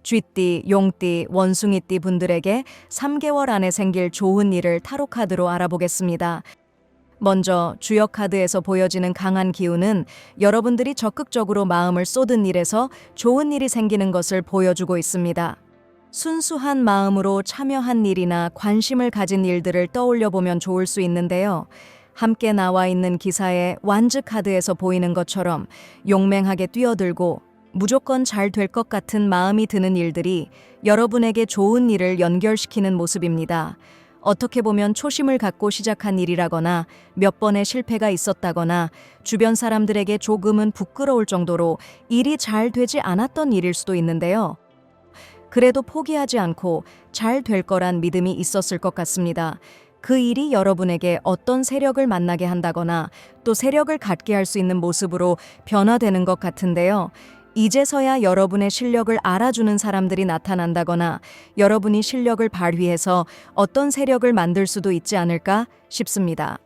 쥐띠, 용띠, 원숭이띠 분들에게 3개월 안에 생길 좋은 일을 타로 카드로 알아보겠습니다. 먼저 주역 카드에서 보여지는 강한 기운은 여러분들이 적극적으로 마음을 쏟은 일에서 좋은 일이 생기는 것을 보여주고 있습니다. 순수한 마음으로 참여한 일이나 관심을 가진 일들을 떠올려 보면 좋을 수 있는데요. 함께 나와 있는 기사의 완즈 카드에서 보이는 것처럼 용맹하게 뛰어들고 무조건 잘 될 것 같은 마음이 드는 일들이 여러분에게 좋은 일을 연결시키는 모습입니다. 어떻게 보면 초심을 갖고 시작한 일이라거나 몇 번의 실패가 있었다거나 주변 사람들에게 조금은 부끄러울 정도로 일이 잘 되지 않았던 일일 수도 있는데요. 그래도 포기하지 않고 잘 될 거란 믿음이 있었을 것 같습니다. 그 일이 여러분에게 어떤 세력을 만나게 한다거나 또 세력을 갖게 할 수 있는 모습으로 변화되는 것 같은데요. 이제서야 여러분의 실력을 알아주는 사람들이 나타난다거나 여러분이 실력을 발휘해서 어떤 세력을 만들 수도 있지 않을까 싶습니다.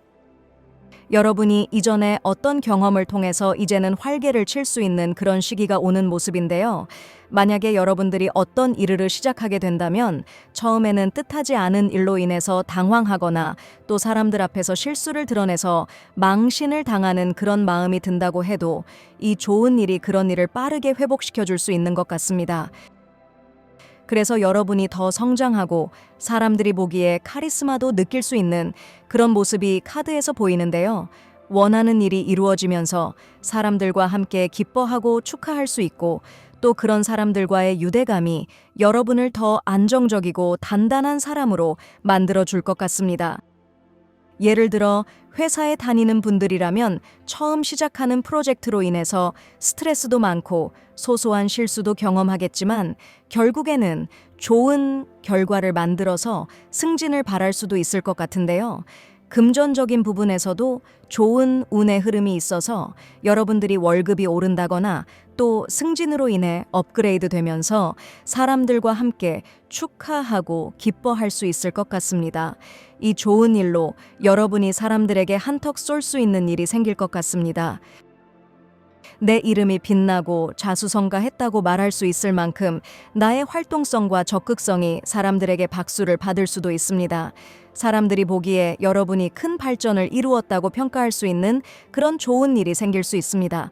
여러분이 이전에 어떤 경험을 통해서 이제는 활개를 칠 수 있는 그런 시기가 오는 모습인데요. 만약에 여러분들이 어떤 일을 시작하게 된다면 처음에는 뜻하지 않은 일로 인해서 당황하거나 또 사람들 앞에서 실수를 드러내서 망신을 당하는 그런 마음이 든다고 해도 이 좋은 일이 그런 일을 빠르게 회복시켜 줄 수 있는 것 같습니다. 그래서 여러분이 더 성장하고 사람들이 보기에 카리스마도 느낄 수 있는 그런 모습이 카드에서 보이는데요. 원하는 일이 이루어지면서 사람들과 함께 기뻐하고 축하할 수 있고 또 그런 사람들과의 유대감이 여러분을 더 안정적이고 단단한 사람으로 만들어 줄 것 같습니다. 예를 들어 회사에 다니는 분들이라면 처음 시작하는 프로젝트로 인해서 스트레스도 많고 소소한 실수도 경험하겠지만 결국에는 좋은 결과를 만들어서 승진을 바랄 수도 있을 것 같은데요. 금전적인 부분에서도 좋은 운의 흐름이 있어서 여러분들이 월급이 오른다거나 또 승진으로 인해 업그레이드 되면서 사람들과 함께 축하하고 기뻐할 수 있을 것 같습니다. 이 좋은 일로 여러분이 사람들에게 한턱 쏠 수 있는 일이 생길 것 같습니다. 내 이름이 빛나고 자수성가했다고 말할 수 있을 만큼 나의 활동성과 적극성이 사람들에게 박수를 받을 수도 있습니다. 사람들이 보기에 여러분이 큰 발전을 이루었다고 평가할 수 있는 그런 좋은 일이 생길 수 있습니다.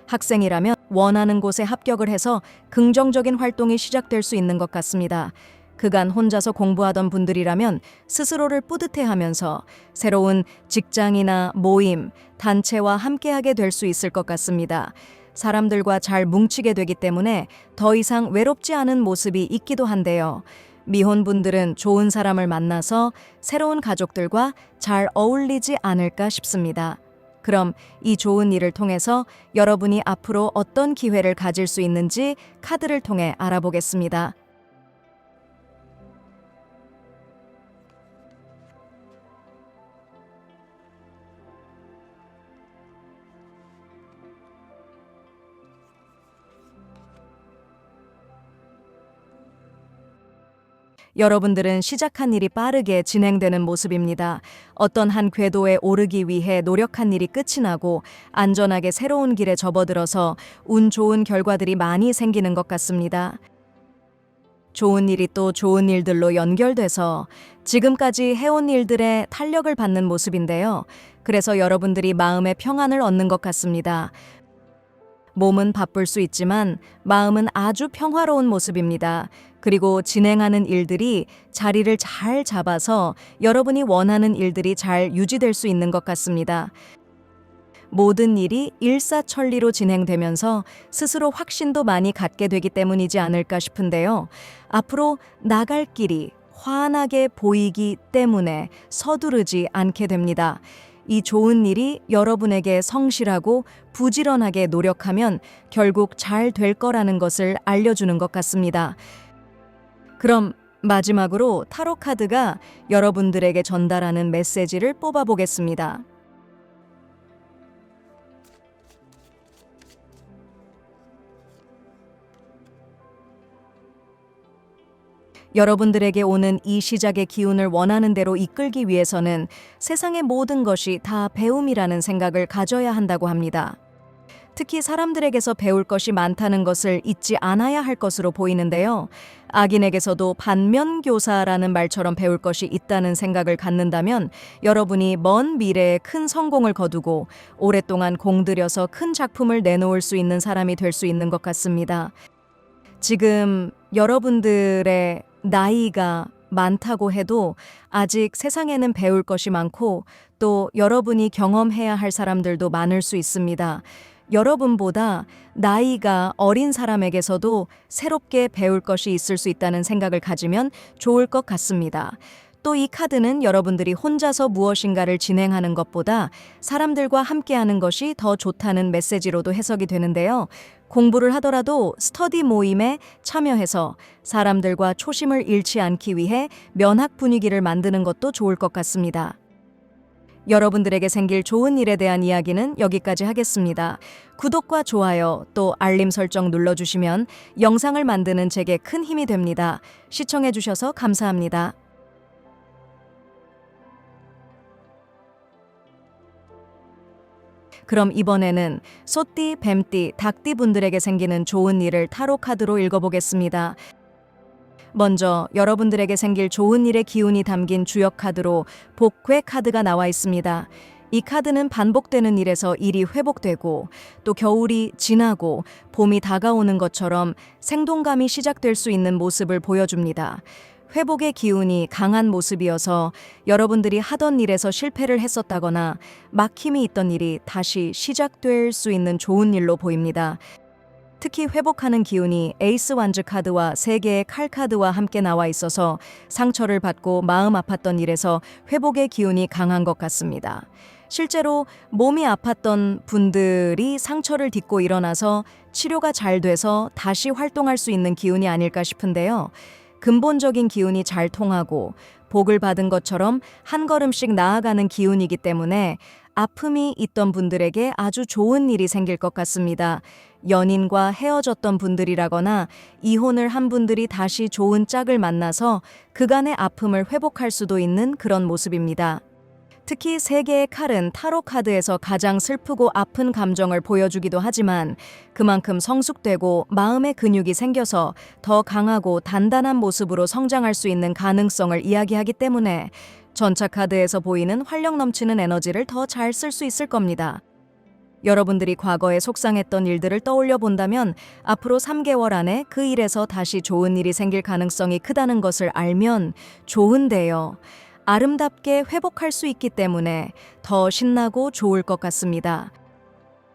학생이라면 원하는 곳에 합격을 해서 긍정적인 활동이 시작될 수 있는 것 같습니다. 그간 혼자서 공부하던 분들이라면 스스로를 뿌듯해하면서 새로운 직장이나 모임, 단체와 함께하게 될 수 있을 것 같습니다. 사람들과 잘 뭉치게 되기 때문에 더 이상 외롭지 않은 모습이 있기도 한데요. 미혼분들은 좋은 사람을 만나서 새로운 가족들과 잘 어울리지 않을까 싶습니다. 그럼 이 좋은 일을 통해서 여러분이 앞으로 어떤 기회를 가질 수 있는지 카드를 통해 알아보겠습니다. 여러분들은 시작한 일이 빠르게 진행되는 모습입니다. 어떤 한 궤도에 오르기 위해 노력한 일이 끝이 나고 안전하게 새로운 길에 접어들어서 운 좋은 결과들이 많이 생기는 것 같습니다. 좋은 일이 또 좋은 일들로 연결돼서 지금까지 해온 일들의 탄력을 받는 모습인데요. 그래서 여러분들이 마음의 평안을 얻는 것 같습니다. 몸은 바쁠 수 있지만 마음은 아주 평화로운 모습입니다. 그리고 진행하는 일들이 자리를 잘 잡아서 여러분이 원하는 일들이 잘 유지될 수 있는 것 같습니다. 모든 일이 일사천리로 진행되면서 스스로 확신도 많이 갖게 되기 때문이지 않을까 싶은데요. 앞으로 나갈 길이 환하게 보이기 때문에 서두르지 않게 됩니다. 이 좋은 일이 여러분에게 성실하고 부지런하게 노력하면 결국 잘 될 거라는 것을 알려주는 것 같습니다. 그럼 마지막으로 타로 카드가 여러분들에게 전달하는 메시지를 뽑아보겠습니다. 여러분들에게 오는 이 시작의 기운을 원하는 대로 이끌기 위해서는 세상의 모든 것이 다 배움이라는 생각을 가져야 한다고 합니다. 특히 사람들에게서 배울 것이 많다는 것을 잊지 않아야 할 것으로 보이는데요. 악인에게서도 반면교사라는 말처럼 배울 것이 있다는 생각을 갖는다면 여러분이 먼 미래에 큰 성공을 거두고 오랫동안 공들여서 큰 작품을 내놓을 수 있는 사람이 될 수 있는 것 같습니다. 지금 여러분들의 나이가 많다고 해도 아직 세상에는 배울 것이 많고 또 여러분이 경험해야 할 사람들도 많을 수 있습니다. 여러분보다 나이가 어린 사람에게서도 새롭게 배울 것이 있을 수 있다는 생각을 가지면 좋을 것 같습니다. 또 이 카드는 여러분들이 혼자서 무엇인가를 진행하는 것보다 사람들과 함께하는 것이 더 좋다는 메시지로도 해석이 되는데요. 공부를 하더라도 스터디 모임에 참여해서 사람들과 초심을 잃지 않기 위해 면학 분위기를 만드는 것도 좋을 것 같습니다. 여러분들에게 생길 좋은 일에 대한 이야기는 여기까지 하겠습니다. 구독과 좋아요 또 알림 설정 눌러주시면 영상을 만드는 제게 큰 힘이 됩니다. 시청해주셔서 감사합니다. 그럼 이번에는 소띠, 뱀띠, 닭띠 분들에게 생기는 좋은 일을 타로 카드로 읽어보겠습니다. 먼저 여러분들에게 생길 좋은 일의 기운이 담긴 주역 카드로 복회 카드가 나와 있습니다. 이 카드는 반복되는 일에서 일이 회복되고 또 겨울이 지나고 봄이 다가오는 것처럼 생동감이 시작될 수 있는 모습을 보여줍니다. 회복의 기운이 강한 모습이어서 여러분들이 하던 일에서 실패를 했었다거나 막힘이 있던 일이 다시 시작될 수 있는 좋은 일로 보입니다. 특히 회복하는 기운이 에이스 완즈 카드와 3개의 칼 카드와 함께 나와 있어서 상처를 받고 마음 아팠던 일에서 회복의 기운이 강한 것 같습니다. 실제로 몸이 아팠던 분들이 상처를 딛고 일어나서 치료가 잘 돼서 다시 활동할 수 있는 기운이 아닐까 싶은데요. 근본적인 기운이 잘 통하고 복을 받은 것처럼 한 걸음씩 나아가는 기운이기 때문에 아픔이 있던 분들에게 아주 좋은 일이 생길 것 같습니다. 연인과 헤어졌던 분들이라거나 이혼을 한 분들이 다시 좋은 짝을 만나서 그간의 아픔을 회복할 수도 있는 그런 모습입니다. 특히 3개의 칼은 타로 카드에서 가장 슬프고 아픈 감정을 보여주기도 하지만 그만큼 성숙되고 마음의 근육이 생겨서 더 강하고 단단한 모습으로 성장할 수 있는 가능성을 이야기하기 때문에 전차 카드에서 보이는 활력 넘치는 에너지를 더 잘 쓸 수 있을 겁니다. 여러분들이 과거에 속상했던 일들을 떠올려 본다면 앞으로 3개월 안에 그 일에서 다시 좋은 일이 생길 가능성이 크다는 것을 알면 좋은데요. 아름답게 회복할 수 있기 때문에 더 신나고 좋을 것 같습니다.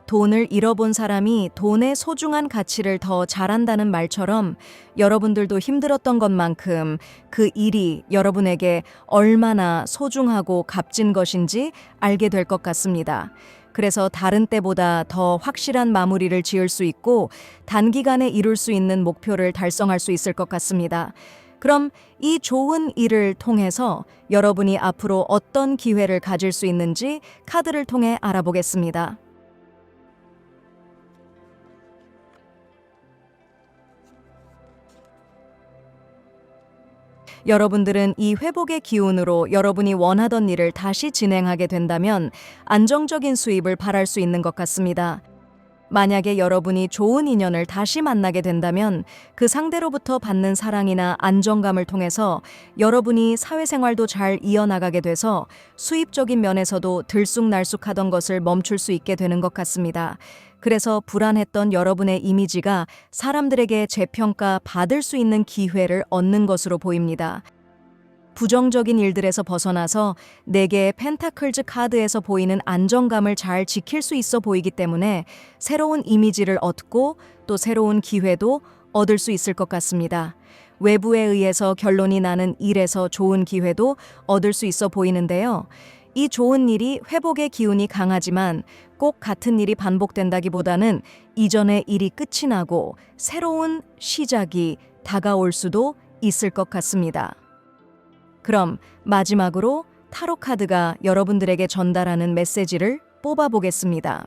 돈을 잃어본 사람이 돈의 소중한 가치를 더 잘한다는 말처럼 여러분들도 힘들었던 것만큼 그 일이 여러분에게 얼마나 소중하고 값진 것인지 알게 될 것 같습니다. 그래서 다른 때보다 더 확실한 마무리를 지을 수 있고 단기간에 이룰 수 있는 목표를 달성할 수 있을 것 같습니다. 그럼 이 좋은 일을 통해서 여러분이 앞으로 어떤 기회를 가질 수 있는지 카드를 통해 알아보겠습니다. 여러분들은 이 회복의 기운으로 여러분이 원하던 일을 다시 진행하게 된다면 안정적인 수입을 바랄 수 있는 것 같습니다. 만약에 여러분이 좋은 인연을 다시 만나게 된다면 그 상대로부터 받는 사랑이나 안정감을 통해서 여러분이 사회생활도 잘 이어나가게 돼서 수입적인 면에서도 들쑥날쑥하던 것을 멈출 수 있게 되는 것 같습니다. 그래서 불안했던 여러분의 이미지가 사람들에게 재평가 받을 수 있는 기회를 얻는 것으로 보입니다. 부정적인 일들에서 벗어나서 4개의 펜타클즈 카드에서 보이는 안정감을 잘 지킬 수 있어 보이기 때문에 새로운 이미지를 얻고 또 새로운 기회도 얻을 수 있을 것 같습니다. 외부에 의해서 결론이 나는 일에서 좋은 기회도 얻을 수 있어 보이는데요. 이 좋은 일이 회복의 기운이 강하지만 꼭 같은 일이 반복된다기보다는 이전의 일이 끝이 나고 새로운 시작이 다가올 수도 있을 것 같습니다. 그럼 마지막으로 타로 카드가 여러분들에게 전달하는 메시지를 뽑아보겠습니다.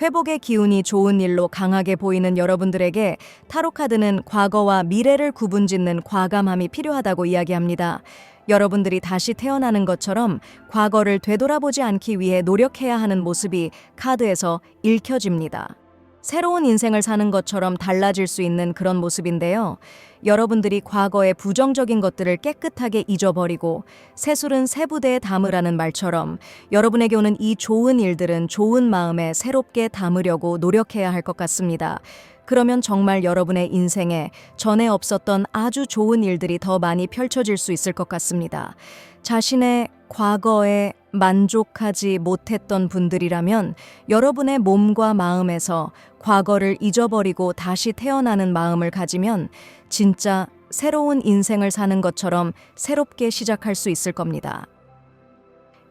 회복의 기운이 좋은 일로 강하게 보이는 여러분들에게 타로 카드는 과거와 미래를 구분짓는 과감함이 필요하다고 이야기합니다. 여러분들이 다시 태어나는 것처럼 과거를 되돌아보지 않기 위해 노력해야 하는 모습이 카드에서 읽혀집니다. 새로운 인생을 사는 것처럼 달라질 수 있는 그런 모습인데요. 여러분들이 과거의 부정적인 것들을 깨끗하게 잊어버리고 새술은 새 부대에 담으라는 말처럼 여러분에게 오는 이 좋은 일들은 좋은 마음에 새롭게 담으려고 노력해야 할 것 같습니다. 그러면 정말 여러분의 인생에 전에 없었던 아주 좋은 일들이 더 많이 펼쳐질 수 있을 것 같습니다. 자신의 과거에 만족하지 못했던 분들이라면 여러분의 몸과 마음에서 과거를 잊어버리고 다시 태어나는 마음을 가지면 진짜 새로운 인생을 사는 것처럼 새롭게 시작할 수 있을 겁니다.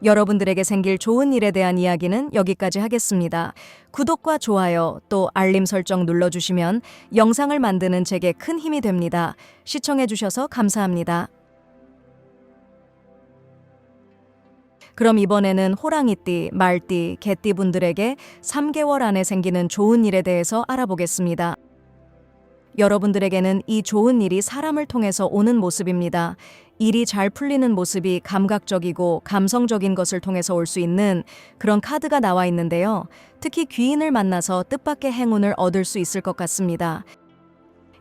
여러분들에게 생길 좋은 일에 대한 이야기는 여기까지 하겠습니다. 구독과 좋아요 또 알림 설정 눌러주시면 영상을 만드는 제게 큰 힘이 됩니다. 시청해주셔서 감사합니다. 그럼 이번에는 호랑이띠, 말띠, 개띠 분들에게 3개월 안에 생기는 좋은 일에 대해서 알아보겠습니다. 여러분들에게는 이 좋은 일이 사람을 통해서 오는 모습입니다. 일이 잘 풀리는 모습이 감각적이고 감성적인 것을 통해서 올 수 있는 그런 카드가 나와 있는데요. 특히 귀인을 만나서 뜻밖의 행운을 얻을 수 있을 것 같습니다.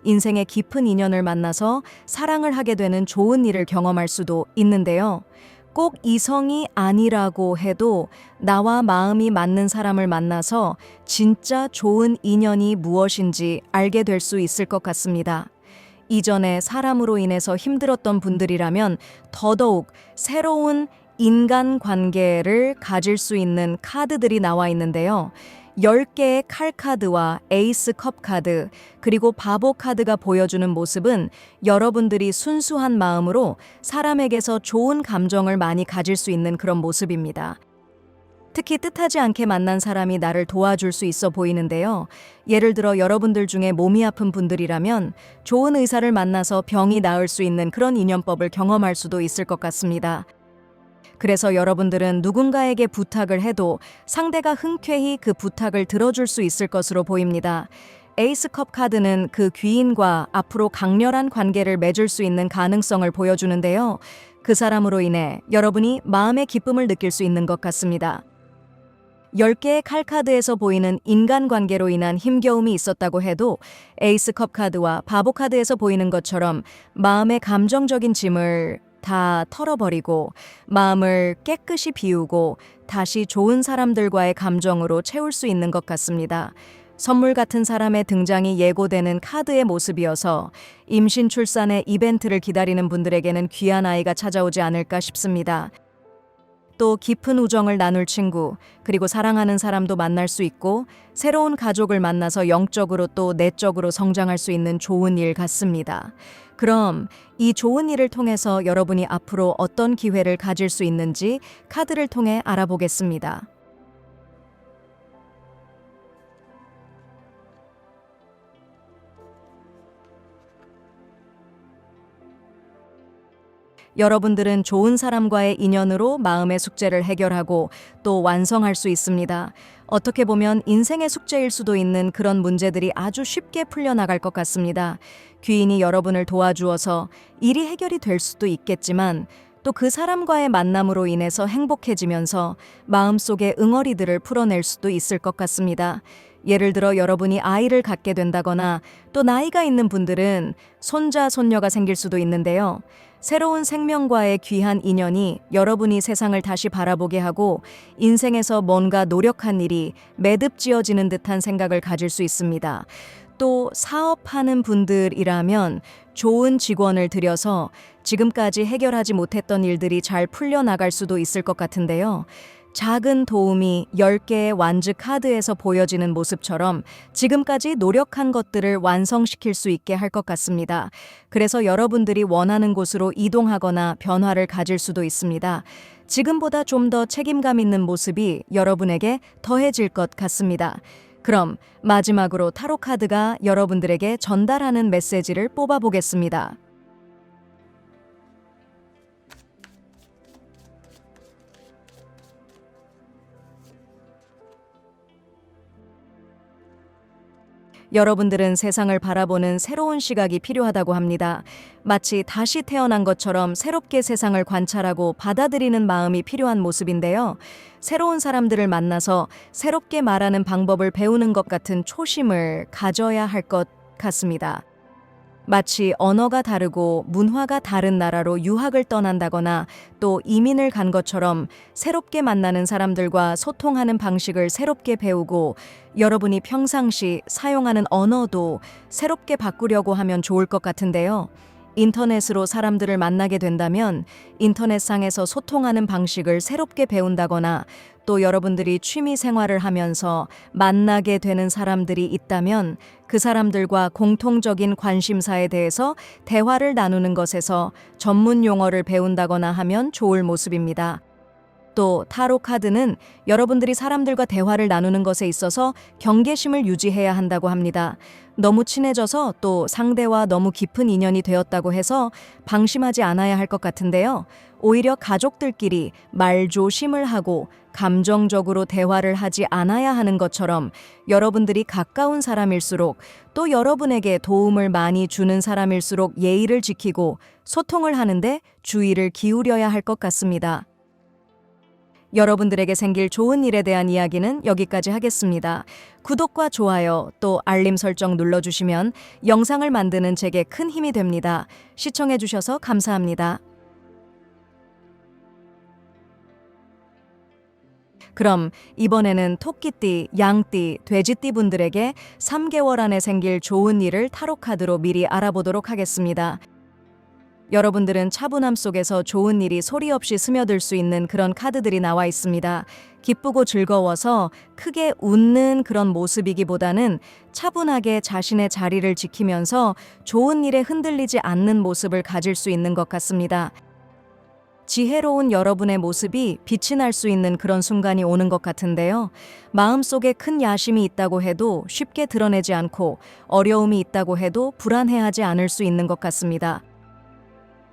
인생의 깊은 인연을 만나서 사랑을 하게 되는 좋은 일을 경험할 수도 있는데요. 꼭 이성이 아니라고 해도 나와 마음이 맞는 사람을 만나서 진짜 좋은 인연이 무엇인지 알게 될 수 있을 것 같습니다. 이전에 사람으로 인해서 힘들었던 분들이라면 더더욱 새로운 인간관계를 가질 수 있는 카드들이 나와 있는데요. 10개의 칼 카드와 에이스 컵 카드, 그리고 바보 카드가 보여주는 모습은 여러분들이 순수한 마음으로 사람에게서 좋은 감정을 많이 가질 수 있는 그런 모습입니다. 특히 뜻하지 않게 만난 사람이 나를 도와줄 수 있어 보이는데요. 예를 들어 여러분들 중에 몸이 아픈 분들이라면 좋은 의사를 만나서 병이 나을 수 있는 그런 인연법을 경험할 수도 있을 것 같습니다. 그래서 여러분들은 누군가에게 부탁을 해도 상대가 흔쾌히 그 부탁을 들어줄 수 있을 것으로 보입니다. 에이스컵 카드는 그 귀인과 앞으로 강렬한 관계를 맺을 수 있는 가능성을 보여주는데요. 그 사람으로 인해 여러분이 마음의 기쁨을 느낄 수 있는 것 같습니다. 10개의 칼 카드에서 보이는 인간관계로 인한 힘겨움이 있었다고 해도 에이스컵 카드와 바보 카드에서 보이는 것처럼 마음의 감정적인 짐을 다 털어버리고 마음을 깨끗이 비우고 다시 좋은 사람들과의 감정으로 채울 수 있는 것 같습니다. 선물 같은 사람의 등장이 예고되는 카드의 모습이어서 임신 출산의 이벤트를 기다리는 분들에게는 귀한 아이가 찾아오지 않을까 싶습니다. 또 깊은 우정을 나눌 친구, 그리고 사랑하는 사람도 만날 수 있고 새로운 가족을 만나서 영적으로 또 내적으로 성장할 수 있는 좋은 일 같습니다. 그럼 이 좋은 일을 통해서 여러분이 앞으로 어떤 기회를 가질 수 있는지 카드를 통해 알아보겠습니다. 여러분들은 좋은 사람과의 인연으로 마음의 숙제를 해결하고 또 완성할 수 있습니다. 어떻게 보면 인생의 숙제일 수도 있는 그런 문제들이 아주 쉽게 풀려나갈 것 같습니다. 귀인이 여러분을 도와주어서 일이 해결이 될 수도 있겠지만 또 그 사람과의 만남으로 인해서 행복해지면서 마음속의 응어리들을 풀어낼 수도 있을 것 같습니다. 예를 들어 여러분이 아이를 갖게 된다거나 또 나이가 있는 분들은 손자, 손녀가 생길 수도 있는데요. 새로운 생명과의 귀한 인연이 여러분이 세상을 다시 바라보게 하고 인생에서 뭔가 노력한 일이 매듭지어지는 듯한 생각을 가질 수 있습니다. 또 사업하는 분들이라면 좋은 직원을 들여서 지금까지 해결하지 못했던 일들이 잘 풀려나갈 수도 있을 것 같은데요. 작은 도움이 10개의 완즈 카드에서 보여지는 모습처럼 지금까지 노력한 것들을 완성시킬 수 있게 할 것 같습니다. 그래서 여러분들이 원하는 곳으로 이동하거나 변화를 가질 수도 있습니다. 지금보다 좀 더 책임감 있는 모습이 여러분에게 더해질 것 같습니다. 그럼 마지막으로 타로 카드가 여러분들에게 전달하는 메시지를 뽑아보겠습니다. 여러분들은 세상을 바라보는 새로운 시각이 필요하다고 합니다. 마치 다시 태어난 것처럼 새롭게 세상을 관찰하고 받아들이는 마음이 필요한 모습인데요. 새로운 사람들을 만나서 새롭게 말하는 방법을 배우는 것 같은 초심을 가져야 할 것 같습니다. 마치 언어가 다르고 문화가 다른 나라로 유학을 떠난다거나 또 이민을 간 것처럼 새롭게 만나는 사람들과 소통하는 방식을 새롭게 배우고 여러분이 평상시 사용하는 언어도 새롭게 바꾸려고 하면 좋을 것 같은데요. 인터넷으로 사람들을 만나게 된다면 인터넷상에서 소통하는 방식을 새롭게 배운다거나 또 여러분들이 취미 생활을 하면서 만나게 되는 사람들이 있다면 그 사람들과 공통적인 관심사에 대해서 대화를 나누는 것에서 전문 용어를 배운다거나 하면 좋을 모습입니다. 또 타로 카드는 여러분들이 사람들과 대화를 나누는 것에 있어서 경계심을 유지해야 한다고 합니다. 너무 친해져서 또 상대와 너무 깊은 인연이 되었다고 해서 방심하지 않아야 할 것 같은데요. 오히려 가족들끼리 말조심을 하고 감정적으로 대화를 하지 않아야 하는 것처럼 여러분들이 가까운 사람일수록 또 여러분에게 도움을 많이 주는 사람일수록 예의를 지키고 소통을 하는데 주의를 기울여야 할 것 같습니다. 여러분들에게 생길 좋은 일에 대한 이야기는 여기까지 하겠습니다. 구독과 좋아요 또 알림 설정 눌러주시면 영상을 만드는 제게 큰 힘이 됩니다. 시청해주셔서 감사합니다. 그럼 이번에는 토끼띠, 양띠, 돼지띠 분들에게 3개월 안에 생길 좋은 일을 타로 카드로 미리 알아보도록 하겠습니다. 여러분들은 차분함 속에서 좋은 일이 소리 없이 스며들 수 있는 그런 카드들이 나와 있습니다. 기쁘고 즐거워서 크게 웃는 그런 모습이기보다는 차분하게 자신의 자리를 지키면서 좋은 일에 흔들리지 않는 모습을 가질 수 있는 것 같습니다. 지혜로운 여러분의 모습이 빛이 날 수 있는 그런 순간이 오는 것 같은데요. 마음속에 큰 야심이 있다고 해도 쉽게 드러내지 않고 어려움이 있다고 해도 불안해하지 않을 수 있는 것 같습니다.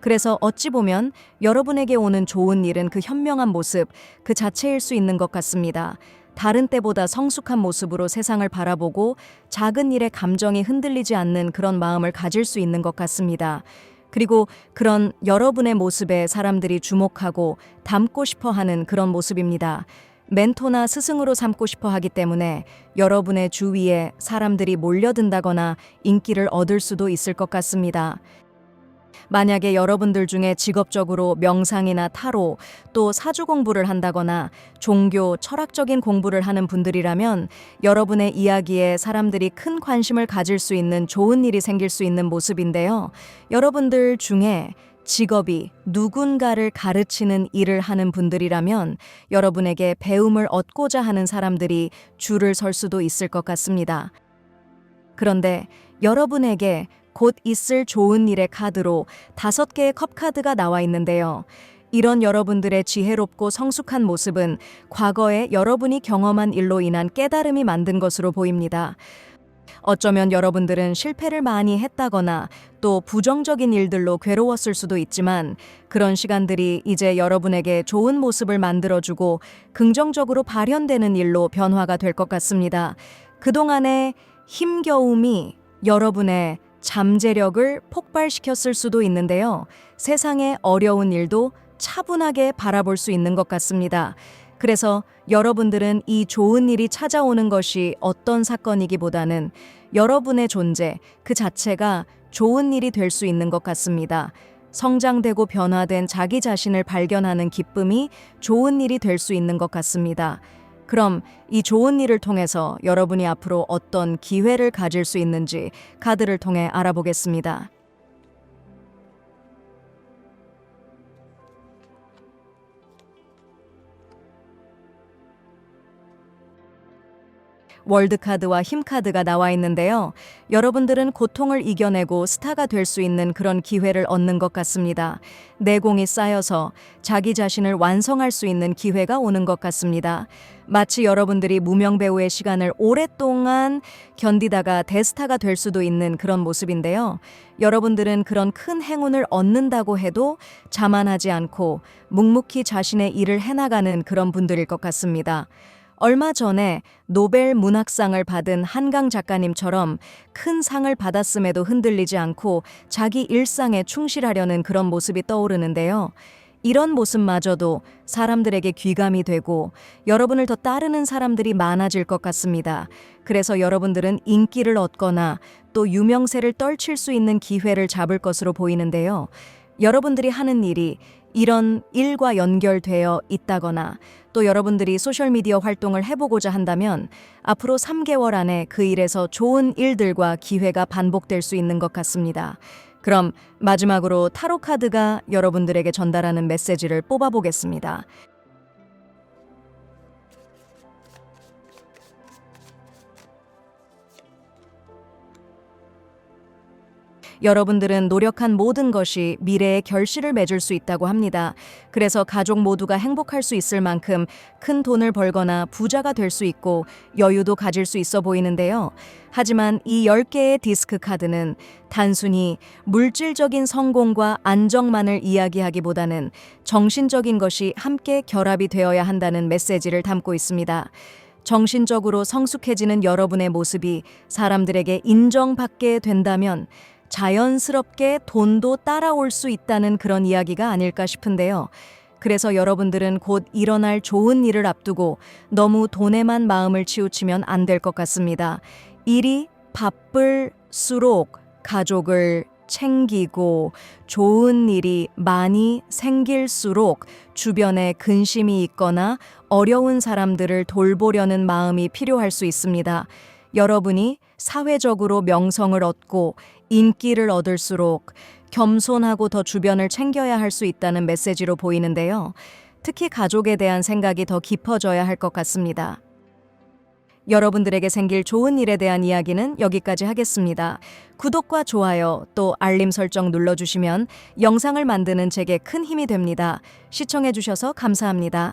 그래서 어찌 보면 여러분에게 오는 좋은 일은 그 현명한 모습 그 자체일 수 있는 것 같습니다. 다른 때보다 성숙한 모습으로 세상을 바라보고 작은 일에 감정이 흔들리지 않는 그런 마음을 가질 수 있는 것 같습니다. 그리고 그런 여러분의 모습에 사람들이 주목하고 닮고 싶어 하는 그런 모습입니다. 멘토나 스승으로 삼고 싶어 하기 때문에 여러분의 주위에 사람들이 몰려든다거나 인기를 얻을 수도 있을 것 같습니다. 만약에 여러분들 중에 직업적으로 명상이나 타로 또 사주 공부를 한다거나 종교, 철학적인 공부를 하는 분들이라면 여러분의 이야기에 사람들이 큰 관심을 가질 수 있는 좋은 일이 생길 수 있는 모습인데요. 여러분들 중에 직업이 누군가를 가르치는 일을 하는 분들이라면 여러분에게 배움을 얻고자 하는 사람들이 줄을 설 수도 있을 것 같습니다. 그런데 여러분에게 곧 있을 좋은 일의 카드로 5개의 컵 카드가 나와 있는데요. 이런 여러분들의 지혜롭고 성숙한 모습은 과거에 여러분이 경험한 일로 인한 깨달음이 만든 것으로 보입니다. 어쩌면 여러분들은 실패를 많이 했다거나 또 부정적인 일들로 괴로웠을 수도 있지만 그런 시간들이 이제 여러분에게 좋은 모습을 만들어주고 긍정적으로 발현되는 일로 변화가 될 것 같습니다. 그동안의 힘겨움이 여러분의 잠재력을 폭발시켰을 수도 있는데요. 세상의 어려운 일도 차분하게 바라볼 수 있는 것 같습니다. 그래서 여러분들은 이 좋은 일이 찾아오는 것이 어떤 사건이기보다는 여러분의 존재 그 자체가 좋은 일이 될 수 있는 것 같습니다. 성장되고 변화된 자기 자신을 발견하는 기쁨이 좋은 일이 될 수 있는 것 같습니다. 그럼 이 좋은 일을 통해서 여러분이 앞으로 어떤 기회를 가질 수 있는지 카드를 통해 알아보겠습니다. 월드카드와 힘카드가 나와 있는데요. 여러분들은 고통을 이겨내고 스타가 될 수 있는 그런 기회를 얻는 것 같습니다. 내공이 쌓여서 자기 자신을 완성할 수 있는 기회가 오는 것 같습니다. 마치 여러분들이 무명 배우의 시간을 오랫동안 견디다가 대스타가 될 수도 있는 그런 모습인데요. 여러분들은 그런 큰 행운을 얻는다고 해도 자만하지 않고 묵묵히 자신의 일을 해나가는 그런 분들일 것 같습니다. 얼마 전에 노벨 문학상을 받은 한강 작가님처럼 큰 상을 받았음에도 흔들리지 않고 자기 일상에 충실하려는 그런 모습이 떠오르는데요. 이런 모습마저도 사람들에게 귀감이 되고 여러분을 더 따르는 사람들이 많아질 것 같습니다. 그래서 여러분들은 인기를 얻거나 또 유명세를 떨칠 수 있는 기회를 잡을 것으로 보이는데요. 여러분들이 하는 일이 이런 일과 연결되어 있다거나 또 여러분들이 소셜미디어 활동을 해보고자 한다면 앞으로 3개월 안에 그 일에서 좋은 일들과 기회가 반복될 수 있는 것 같습니다. 그럼 마지막으로 타로 카드가 여러분들에게 전달하는 메시지를 뽑아보겠습니다. 여러분들은 노력한 모든 것이 미래의 결실을 맺을 수 있다고 합니다. 그래서 가족 모두가 행복할 수 있을 만큼 큰 돈을 벌거나 부자가 될 수 있고 여유도 가질 수 있어 보이는데요. 하지만 이 10개의 디스크 카드는 단순히 물질적인 성공과 안정만을 이야기하기보다는 정신적인 것이 함께 결합이 되어야 한다는 메시지를 담고 있습니다. 정신적으로 성숙해지는 여러분의 모습이 사람들에게 인정받게 된다면 자연스럽게 돈도 따라올 수 있다는 그런 이야기가 아닐까 싶은데요. 그래서 여러분들은 곧 일어날 좋은 일을 앞두고 너무 돈에만 마음을 치우치면 안 될 것 같습니다. 일이 바쁠수록 가족을 챙기고 좋은 일이 많이 생길수록 주변에 근심이 있거나 어려운 사람들을 돌보려는 마음이 필요할 수 있습니다. 여러분이 사회적으로 명성을 얻고 인기를 얻을수록 겸손하고 더 주변을 챙겨야 할 수 있다는 메시지로 보이는데요. 특히 가족에 대한 생각이 더 깊어져야 할 것 같습니다. 여러분들에게 생길 좋은 일에 대한 이야기는 여기까지 하겠습니다. 구독과 좋아요 또 알림 설정 눌러주시면 영상을 만드는 제게 큰 힘이 됩니다. 시청해주셔서 감사합니다.